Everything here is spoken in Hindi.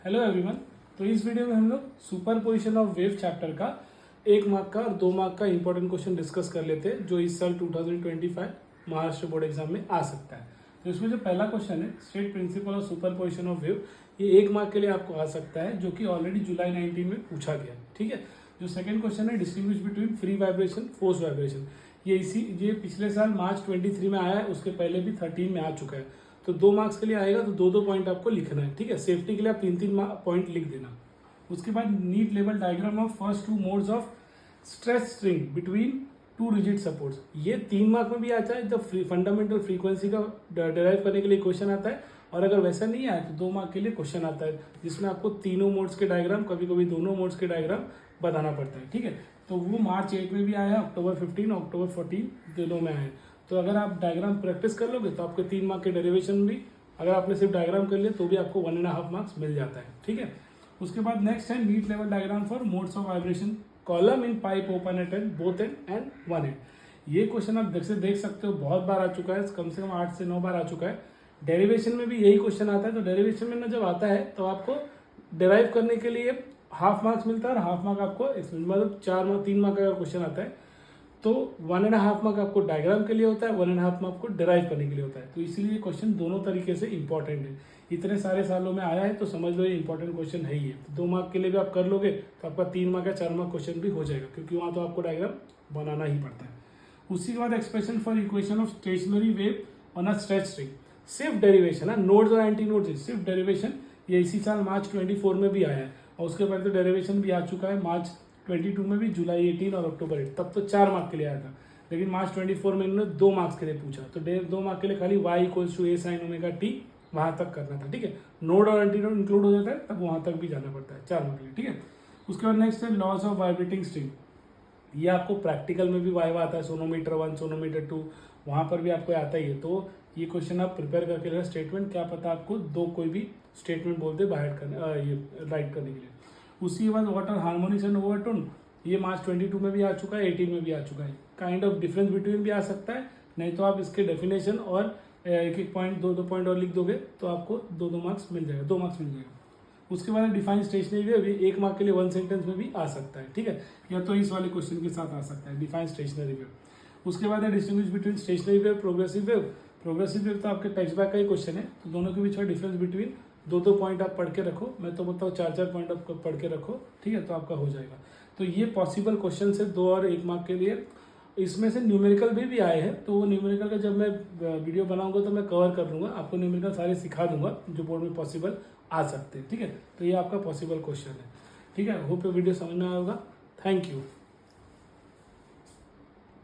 Hello everyone. तो इस वीडियो में हम लोग सुपरपोजिशन ऑफ वेव चैप्टर का 1 मार्क का और 2 मार्क का इंपॉर्टेंट क्वेश्चन डिस्कस कर लेते हैं जो इस साल 2025 महाराष्ट्र बोर्ड एग्जाम में आ सकता है। तो इसमें जो पहला क्वेश्चन है state principle of superposition of wave, ये 1 मार्क के लिए आपको आ सकता है जो कि ऑलरेडी जुलाई 19 में पूछा गया। ठीक है। जो सेकंड क्वेश्चन है distinguish between free vibration force vibration, ये पिछले साल मार्च 23 में आया है, उसके पहले भी 13 में आ चुका है। तो 2 मार्क्स के लिए आएगा तो 2 पॉइंट आपको लिखना है। ठीक है। सेफ्टी के लिए आप 3 पॉइंट लिख देना। उसके बाद neat level diagram of first 2 modes of stress string between 2 rigid supports, ये 3 मार्क में भी आता है। जब फंडामेंटल फ्रीक्वेंसी का डिराइव करने के लिए क्वेश्चन आता है, और अगर वैसा नहीं आया तो 2 मार्क के लिए क्वेश्चन आता है जिसमें आपको तीनों मोड्स के डायग्राम, कभी कभी दोनों मोड्स के डायग्राम बताना पड़ता है। ठीक है। तो वो मार्च 8 में भी आया, अक्टूबर 15 और अक्टूबर 14 दोनों में आए। तो अगर आप डायग्राम प्रैक्टिस कर लोगे तो आपके 3 मार्क के डेरिवेशन भी, अगर आपने सिर्फ डायग्राम कर लिया तो भी आपको 1.5 मार्क्स मिल जाता है। ठीक है। उसके बाद नेक्स्ट है neat level diagram for modes of vibration column in pipe open at end both end 1 end. ये क्वेश्चन आप देख सकते हो, बहुत बार आ चुका है, कम से कम 8 से 9 बार आ चुका है। डेरिवेशन में भी यही क्वेश्चन आता है। तो डेरिवेशन में ना जब आता है तो आपको डिराइव करने के लिए हाफ मार्क्स मिलता है और हाफ मार्क आपको मतलब 3 मार्क का क्वेश्चन आता है तो 1.5 मार्क आपको डायग्राम के लिए होता है, 1.5 मार्क को डिराइव करने के लिए होता है। तो इसीलिए क्वेश्चन दोनों तरीके से इंपॉर्टेंट है। इतने सारे सालों में आया है तो समझ लो ये इंपॉर्टेंट क्वेश्चन है ही है। तो 2 मार्क के लिए भी आप कर लोगे तो आपका 3 मार्क या 4 मार्क क्वेश्चन भी हो जाएगा, क्योंकि वहाँ तो आपको डायग्राम बनाना ही पड़ता है। उसी के बाद expression for equation of stationary wave on a stretch string, सिर्फ डेरिवेशन है, नोड्स और एंटी नोड्स, सिर्फ डेरिवेशन। ये इसी साल मार्च 24 में भी आया है, और उसके बाद तो डेरिवेशन भी आ चुका है मार्च 22 में भी, जुलाई 18 और अक्टूबर 8, तब तो 4 मार्क के लिए आया था। लेकिन मार्च 24 में इन्होंने 2 मार्क्स के लिए पूछा, तो 2 मार्क के लिए खाली y = a sin omega t वहां तक करना था। ठीक है। नोड और एंटी नोड इंक्लूड हो जाता है तब वहां तक भी जाना पड़ता है 4 मार्क के लिए। ठीक है। उसके बाद नेक्स्ट है लॉज ऑफ वाइब्रेटिंग स्ट्रिंग, ये आपको प्रैक्टिकल में भी वाइवा आता है, सोनोमीटर 1 सोनोमीटर 2 वहां पर भी आपको आता ही है। तो ये क्वेश्चन आप प्रिपेयर करके रखें। स्टेटमेंट क्या पता आपको 2 कोई भी स्टेटमेंट बोलते बाहर करने, ये राइट करने के लिए। उसी के बाद वाटर हार्मोनिक्स एंड ओवरटोन, ये मार्च 22 में भी आ चुका है, 18 में भी आ चुका है। काइंड ऑफ डिफरेंस बिटवीन भी आ सकता है, नहीं तो आप इसके डेफिनेशन और 1-1 पॉइंट 2-2 पॉइंट और लिख दोगे तो आपको 2-2 मार्क्स मिल जाएगा, 2 मार्क्स मिल जाएगा। उसके बाद डिफाइन स्टेशनरी वेव, 1 मार्क के लिए 1 सेंटेंस में भी आ सकता है। ठीक है। या तो इस वाले क्वेश्चन के साथ आ सकता है डिफाइन स्टेशनरी वेव। उसके बाद है distinguish between stationary wave progressive wave. Progressive wave तो आपके टेक्स्ट बैक का ही क्वेश्चन है, तो दोनों के बीच का डिफरेंस बिटवीन 2-2 पॉइंट आप पढ़ के रखो, मैं तो बताऊँ 4-4 पॉइंट आप पढ़ के रखो। ठीक है। तो आपका हो जाएगा। तो ये पॉसिबल क्वेश्चन है 2 और 1 मार्क के लिए। इसमें से न्यूमेरिकल भी आए हैं, तो वो न्यूमेरिकल का जब मैं वीडियो बनाऊंगा तो मैं कवर कर लूंगा, आपको न्यूमेरिकल सारे सिखा दूंगा जो बोर्ड में पॉसिबल आ सकते हैं। ठीक है। तो ये आपका पॉसिबल क्वेश्चन है। ठीक है। होप ये वीडियो समझ में आएगा। Thank you.